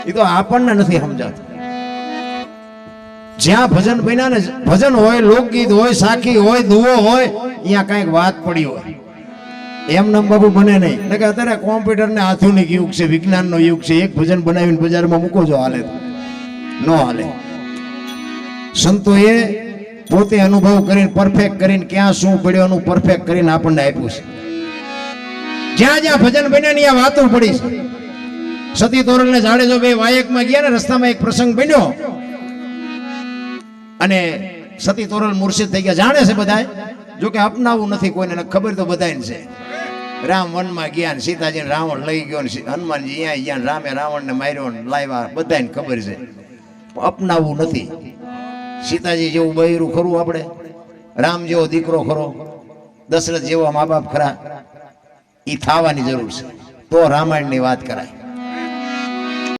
એ તો આપણને નથી સમજાતું. જ્યાં ભજન બન્યા ને, ભજન હોય, લોકગીત હોય, સાખી હોય, દુઓ હોય, અહીંયા કઈક વાત પડી હોય. એમ નામ બાબુ બને નહીં. એટલે કે અત્યારે કોમ્પ્યુટર ને આધુનિક યુગ છે, વિજ્ઞાનનો યુગ છે. એક ભજન બનાવીને બજારમાં મૂકો છો, હાલે ન હાલે. સંતોએ પોતે અનુભવ કરીને, પરફેક્ટ કરીને, ક્યાં શું પડ્યો એનું પરફેક્ટ કરીને આપણને આપ્યું છે. જ્યાં જ્યાં ભજન બન્યા ને ત્યાં વાતો પડી છે. સતી તોરલ ને જાડેજો બે વાયકમાં ગયા ને, રસ્તામાં એક પ્રસંગ બન્યો અને સતી તોરલ મુર્શિદ થઈ ગયા. જાણે છે બધા, જો કે અપનાવવું નથી કોઈને, ખબર તો બધાને છે. રામ વનમાં ગયા ને સીતાજીને રાવણ લઈ ગયો ને હનુમાનજી અહીંયા ગયા, રામે રાવણને માર્યો ને લાવ્યા, બધાને ખબર છે. અપનાવવું નથી. સીતાજી જેવું બૈરું ખરું આપણે, રામ જેવો દીકરો ખરો, દશરથ જેવા મા બાપ ખરા, એ થવાની જરૂર છે. તો રામાયણની વાત કરાય.